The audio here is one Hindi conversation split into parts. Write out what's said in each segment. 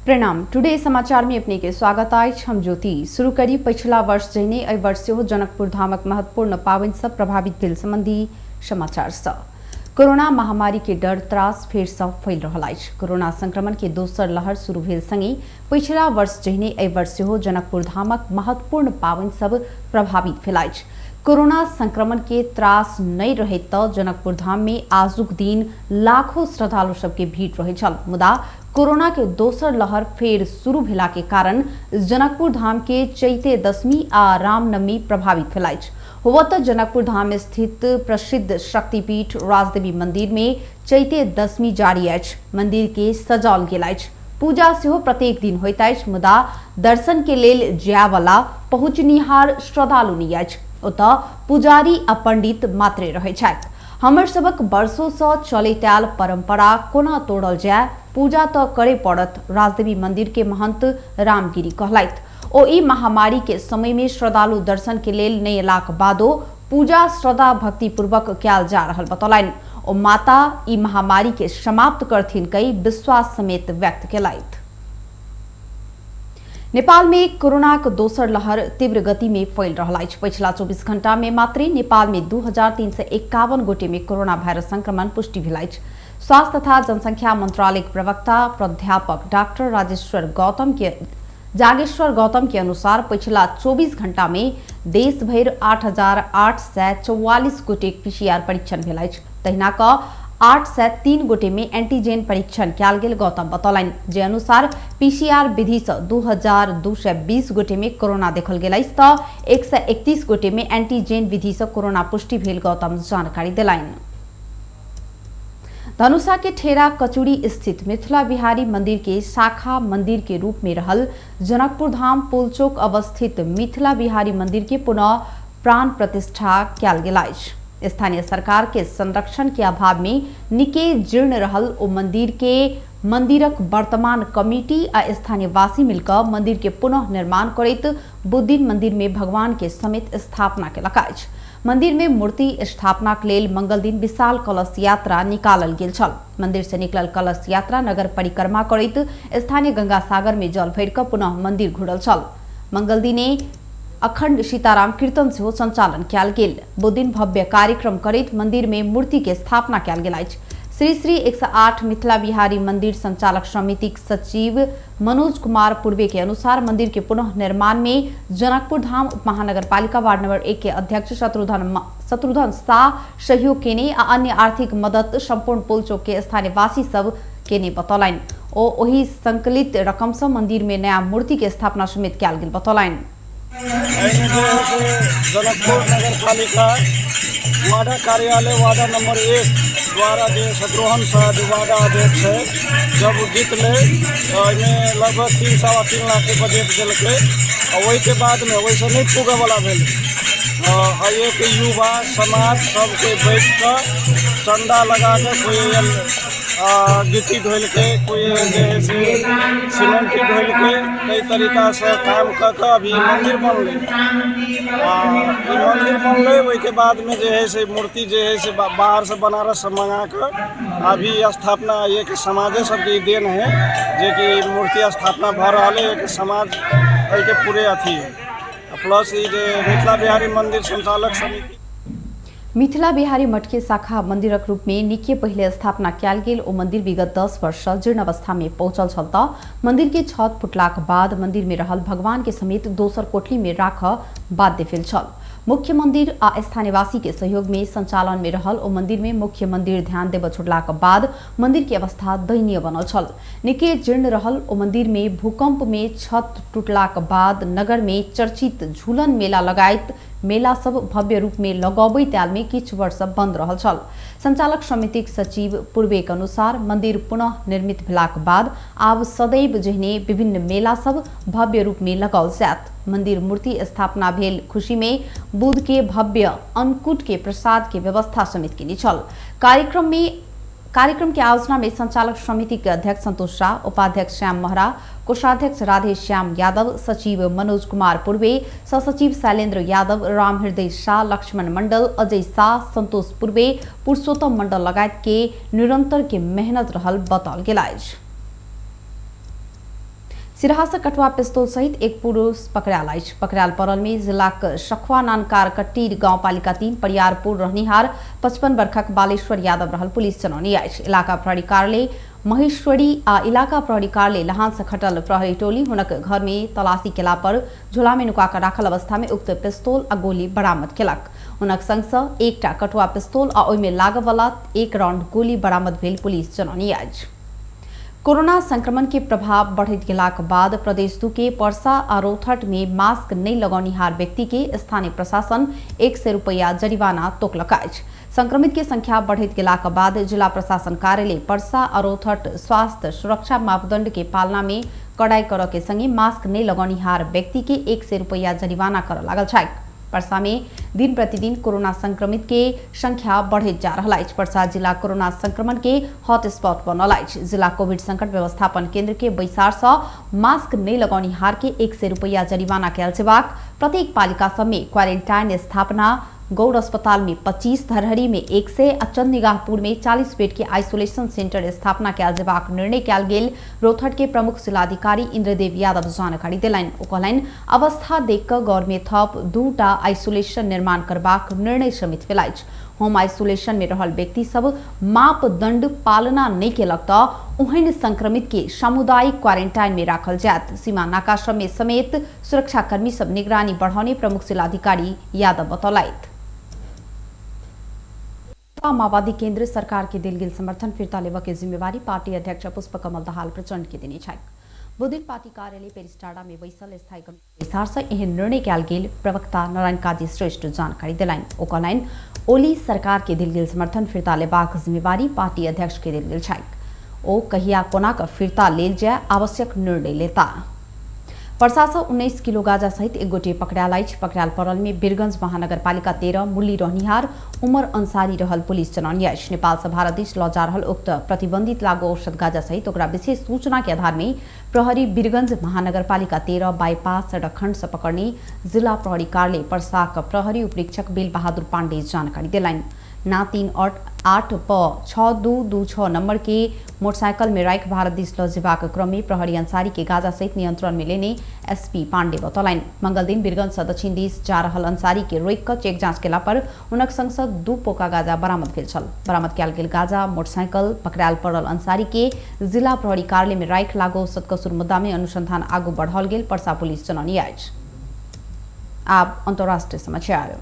प्रणाम। टुडे समाचार में अपने के स्वागत आज हम ज्योति। शुरू करी पिछला वर्ष जैने एहि वर्ष हो जनकपुर धामक महत्वपूर्ण पावन सब प्रभावित भेल संबंधी समाचार सब। कोरोना महामारी के डर त्रास फेर से फैल रहा है। कोरोना संक्रमण के दोसर लहर शुरू भेल संगे पिछला वर्ष जैने एहि वर्ष हो जनकपुर धामक महत्वपूर्ण पावन सब प्रभावित भेल अछि। कोरोना संक्रमण के त्रास नहीं रहे तो जनकपुर धाम में आजुक दिन लाखों श्रद्धालु सबके भीड़ रहे छल। मुदा कोरोना के दोसर लहर फेर शुरू भेला के कारण जनकपुर धाम के चैते दशमी आ रामनवमी प्रभावित भेल अछि। होवत जनकपुर धाम स्थित प्रसिद्ध शक्तिपीठ राजदेवी मंदिर में चैते दशमी जारी अछि। मंदिर के सजाओल गेल अछि। पूजा सेहो प्रत्येक दिन होइत अछि। मुदा दर्शन के लेल जाय वाला पहुँचनिहार श्रद्धालु नहीं अछि। ओतऽ पुजारी आ पंडित मात्रे रहै छथि। हमर सबक वर्षों से चलैत आयल परंपरा कोना तोड़ल जाय, पूजा तो करे पड़त, राजदेवी मंदिर के महंत रामगिरी कहलथि। ओ ई महामारी के समय में श्रद्धालु दर्शन के लेल नहीं अयलाक बादो पूजा श्रद्धा भक्ति पूर्वक कयल जा रहल बतौलनि। ओ माता ई महामारी के समाप्त करथिन कई विश्वास समेत व्यक्त केलथि। नेपाल में कोरोना के दोसर लहर तीव्र गति में फैल रहा है। पिछला 24 घंटा में मात्र नेपाल में 2351 गोटे में कोरोना वायरस संक्रमण पुष्टि भेल अछि। स्वास्थ्य तथा जनसंख्या मंत्रालय के प्रवक्ता प्राध्यापक डॉक्टर जागेश्वर गौतम के अनुसार पिछला 24 घंटा में देश भर 8844 गोटे पीसीआर परीक्षण भेल अछि। तहिना क 803 गोटे में एंटीजेन परीक्षण कयल गेल गौतम बतौलनि। जे अनुसार पीसीआर विधि से 2220 गोटे में कोरोना देखल गेल अछि त 131 गोटे में एंटीजेन विधि से कोरोना पुष्टि भेल गौतम जानकारी देलनि। धनुषा के ठेरा कचुड़ी स्थित मिथिला बिहारी मंदिर के शाखा मंदिर के रूप में रहल जनकपुर धाम पुलचोक अवस्थित मिथिला बिहारी मंदिर के पुनः प्राण प्रतिष्ठा कयल गेल अछि। स्थानीय सरकार के संरक्षण के अभाव में निके जीर्ण रहल ओ मंदिरक वर्तमान कमिटी आ स्थानीय वासी मिलकर मंदिर के पुनः निर्माण करैत बुद्धिन मंदिर में भगवान के समेत स्थापना केलक अछि। मंदिर में मूर्ति स्थापना के लेल मंगल दिन विशाल कलश यात्रा निकालल गेल छल। मंदिर से निकलल कलश यात्रा नगर परिक्रमा करैत स्थानीय गंगा सागर में जल भरि क पुनः मंदिर घुरल छल। मंगल दिने अखंड सीताराम कीर्तन से संचालन कयल गेल। बुद्धिन भव्य कार्यक्रम करैत मंदिर में मूर्ति के स्थापना कयल गेल अछि। श्री 108 मिथिला बिहारी मंदिर संचालक समिति सचिव मनोज कुमार पूर्वे के अनुसार मंदिर के पुनः निर्माण में जनकपुर धाम उप महानगर पालिका वार्ड नंबर 1 के अध्यक्ष शत्रुघ्न शाह सहयोग केने आ अन्य आर्थिक मदद संपूर्ण पुलचोक के स्थानीय वासी सब केने बतौलनि। ओ ओही संकलित रकम से मंदिर में नया मूर्ति के स्थापना समेत कयल गेल बतौलनि। जनकपुर नगर पालिका वार्ड कार्यालय वार्ड नंबर 1 द्वारा जो शत्रुघ्न शाह वार्ड अध्यक्ष है जब जीतले लगभग 3-3.5 लाख के बजट दिलके वही के बाद में वैसे नहीं पुगे वाला भेल। एक युवा समाज सबके बैठ कर चंदा लगा के कोई गिट्टी ढोल के कोई सीमेंट ढोल के कई तरीका से काम कर अभी मंदिर बनले। मंदिर बनले वही के बाद में जो है से मूर्ति जो है से बाहर से बनारस से मंगा कर अभी स्थापना एक समाज सबके देन है जे कि मूर्ति स्थापना भ रहा है। एक समाज के पूरे अथी है प्लस मिथिला बिहारी मंदिर संचालक समिति मिथिला बिहारी मठ के शाखा मंदिरक रूप में निके पहले स्थापना कयल गेल ओ मंदिर विगत 10 वर्ष से जीर्ण अवस्था में पहुंचल छल त मंदिर के छत फुटलाक बाद मंदिर में रहल भगवान के समेत दोसर कोठली में राख बाध्य भेल छल। मुख्य मंदिर आ स्थानीयवासी के सहयोग में संचालन में रहल ओ मंदिर में मुख्य मंदिर ध्यान देव छुटलाक बाद मंदिर की अवस्था दयनीय बनल छल। निके जीर्ण रहल ओ मंदिर में भूकंप में छत टूटलाक बाद नगर में चर्चित झूलन मेला लगायत मेला सब भव्य रूप में लगौबै त्याल में किछ वर्ष बंद रहल छल। संचालक समिति सचिव पूर्वे के अनुसार मंदिर पुनः निर्मित भेलाक बाद आब सदैव जहिने विभिन्न मेला सब भव्य रूप में लगाओल जायत। मंदिर मूर्ति स्थापना भेल खुशी में बुध के भव्य अन्नकूट के प्रसाद के व्यवस्था समेत केने छल। कार्यक्रम के आयोजना में संचालक समिति के अध्यक्ष संतोष शाह, उपाध्यक्ष श्याम महरा, कोषाध्यक्ष राधे श्याम यादव, सचिव मनोज कुमार पूर्वे, सहसचिव शैलेंद्र यादव, राम हृदय शाह, लक्ष्मण मंडल, अजय शाह, संतोष पूर्वे, पुरुषोत्तम मंडल लगायत के निरंतर के मेहनत रहल बताओल गेल। सिराहा से कठुआ पिस्तौल सहित एक पुरुष पकड़ाल अछि। पकड़ाल परल में जिलाक सखुआ नानकार कट्टी गाउँपालिका 3 परियारपुर रहनिहार 55 वर्षक बालेश्वर यादव रहल पुलिस जनौनी अछि। इलाका प्रहरी कार्यालय महेश्वरी आ इलाका प्रहरी कार्यालय लहान से खटल प्रहरी टोली हुनक घर में तलाशी केला पर झोला में नुका कर राखल अवस्था में उक्त पिस्तौल आ गोली बरामद केलक। हुनक संग सँ एकटा कठुआ पिस्तौल आ ओहि में लागय वाला 1 राउंड गोली बरामद भेल पुलिस जनौनी अछि। कोरोना संक्रमण के प्रभाव बढ़त गेलाक बाद प्रदेश 2 के पर्सा आ रौथट में मास्क नहीं लगौनिहार व्यक्ति के स्थानीय प्रशासन 100 रुपया जरिवाना तोकलक अछि। संक्रमित के संख्या बढ़त गेलाक बाद जिला प्रशासन कार्यालय पर्सा आ रौथट स्वास्थ्य सुरक्षा मापदंड के पालना में कड़ाई करऽ के संगे मास्क नहीं लगौनिहार व्यक्ति के 100 रुपया जरिवाना करऽ लागल छै। पर्सा में दिन प्रतिदिन कोरोना संक्रमित के संख्या बढ़त जा रहा है। पर्सा जिला कोरोना संक्रमण के हॉटस्पॉट बनल है। जिला कोविड संकट व्यवस्थापन केंद्र के बैसार से मास्क नहीं लगौनिहार के 100 रुपया जरिवाना कैल जेबाक, प्रत्येक पालिका सब में क्वारेंटाइन स्थापना, गौड़ अस्पताल में 25, धरहरी में 100 आ चंदनिगाहपुर में 40 बेड के आइसोलेशन सेंटर स्थापना कैल जेबाक निर्णय कैल गेल रौथट के प्रमुख जिलाधिकारी इंद्रदेव यादव जानकारी देलनि। ओ कहलनि अवस्था देख कऽ गौड़ में थप 2टा आइसोलेशन निर्माण करबाक निर्णय समित भेल अछि। होम आइसोलेशन में रहल व्यक्ति सब मापदंड पालना नहीं केलक तऽ ओहन संक्रमित के सामुदायिक क्वारेंटाइन में राखल जायत। सीमा नाका सब में समेत सुरक्षाकर्मी सब निगरानी बढ़ाने प्रमुख जिलाधिकारी यादव बतौलथि। माओवादी केंद्र सरकार के दिल गिल समर्थन फिरता लेवा के जिम्मेवारी पार्टी अध्यक्ष पुष्पकमल दाहाल प्रचंड के देने छै। बुधन पार्टी कार्यालय पेरिस्टाडा में बैसल स्थायी कमिटी विस्तार से एहन निर्णय कैल गेल प्रवक्ता नारायण काजी श्रेष्ठ जानकारी दिलनि। ओ कहलनि ओली सरकार के दिल गिल समर्थन फिरता लेबाक जिम्मेवारी पार्टी अध्यक्ष के दिल गेल छै। ओ कहिया कोना कऽ फिरता लेल जाय आवश्यक निर्णय लेता। पर्सा से 19 किलो गांजा सहित एक गोटे पकड़ाल अछि। पकड़ाल परल में बीरगंज महानगर पालिका 13 मुरली रहनिहार उमर अंसारी रहल पुलिस जनौनी अछि। नेपाल से भारत देश लऽ जा रहल उक्त प्रतिबंधित लागू औषध गांजा सहित ओकरा विशेष सूचना के आधार में प्रहरी बीरगंज महानगर पालिका 13 बाईपास सड़क खंड से पकड़ने जिला प्रहरी कार्यालय पर्सा का प्रहरी उपरीक्षक बेल बहादुर पांडे जानकारी दिलनि। ना 3-8-6226 नंबर के मोटरसाइकिल में राइख भारत देश लऽ जेबाक क्रम में प्रहरी अंसारी के गांजा सहित नियंत्रण में लेने एसपी पांडे बतौलनि। मंगल दिन बीरगंज से दक्षिण दिश जा रहल अंसारी के रोक कऽ चेक जांच केला पर हुनक संग सँ 2 पोका गांजा बरामद भेल छल। बरामद कैल गेल गांजा मोटरसाइकिल पकड़ायल पड़ल अंसारी के जिला प्रहरी कार्यालय में राइख लागू औषध कसूर मुद्दा में अनुसंधान आगू बढ़ाओल गेल पर्सा पुलिस जनौनी अछि। आब अंतर्राष्ट्रीय समाचार।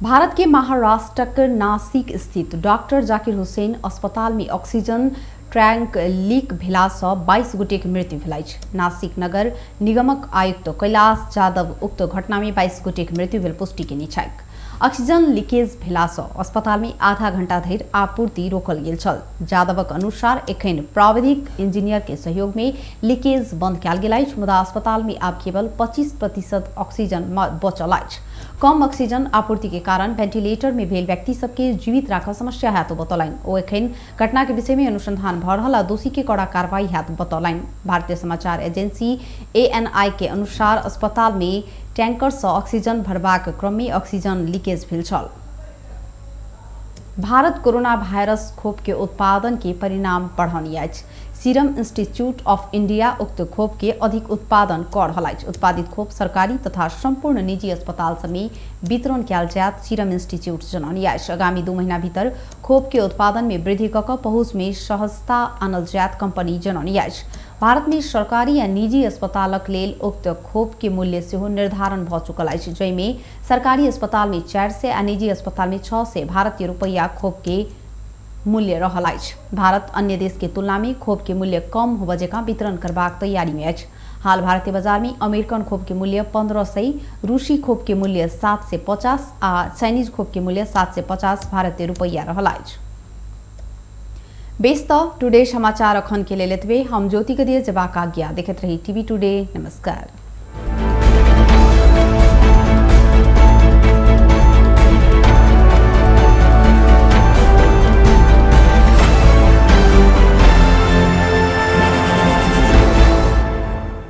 भारत के महाराष्ट्र नासिक स्थित डॉक्टर जाकिर हुसैन अस्पताल में ऑक्सीजन टैंक लीक भेला सँ 22 गोटे के मृत्यु भेल अछि। नासिक नगर निगमक आयुक्त कैलाश यादव उक्त घटना में 22 गोटे के मृत्यु भेल पुष्टि केने छथि। ऑक्सीजन लीकेज भेला सँ अस्पताल में आधा घंटा धरि आपूर्ति रोकल गेल छल। यादवक अनुसार एखन प्राविधिक इंजीनियर के सहयोग में लीकेज बंद कैल गेल अछि, मुदा अस्पताल में आब केवल 25% ऑक्सीजन बचल अछि। कम ऑक्सीजन आपूर्ति के कारण वेंटिलेटर में भेल व्यक्ति सबके जीवित राखल समस्या हेतु बतौलनि। ओ एखन घटना के विषय में अनुसंधान भऽ रहल आ दोषी के कड़ा कार्रवाई हेतु बतौलनि। भारतीय समाचार एजेंसी ANI के अनुसार अस्पताल में टैंकर से ऑक्सीजन भरबाक क्रम में ऑक्सीजन लीकेज भेल छल। भारत कोरोना वायरस खोप के उत्पादन के परिणाम बढ़ौनी अछि। सीरम इंस्टीट्यूट ऑफ इंडिया उक्त खोप के अधिक उत्पादन कऽ रहल अछि। उत्पादित खोप सरकारी तथा संपूर्ण निजी अस्पताल सब में वितरण कैल जायत सीरम इंस्टीट्यूट जनौनी अछि। आगामी 2 महीना भीतर खोप के उत्पादन में वृद्धि कऽ कऽ पहुंच में सहजता आनल जायत कंपनी जनौनी अछि। भारत में सरकारी या निजी अस्पतालक लेल उक्त खोप के मूल्य सेहो निर्धारण भऽ चुकल अछि, जइमे सरकारी अस्पताल में 400 आ निजी अस्पताल में 600 भारतीय रुपया खोप के मूल्य रहल अछि। भारत अन्य देश के तुलना में खोप के मूल्य कम होबऽ जकाँ वितरण करबाक तैयारी में अछि। हाल भारतीय बाजार में अमेरिकन खोप के मूल्य 1500, रूसी खोप के मूल्य 750 आ चाइनीज खोप के मूल्य 750 भारतीय रुपया रहल अछि। बेस टुडे समाचार अखन के लेल एतबे। हम ज्योति के दिए जबाक आज्ञा। देखैत रही टीवी टुडे। नमस्कार।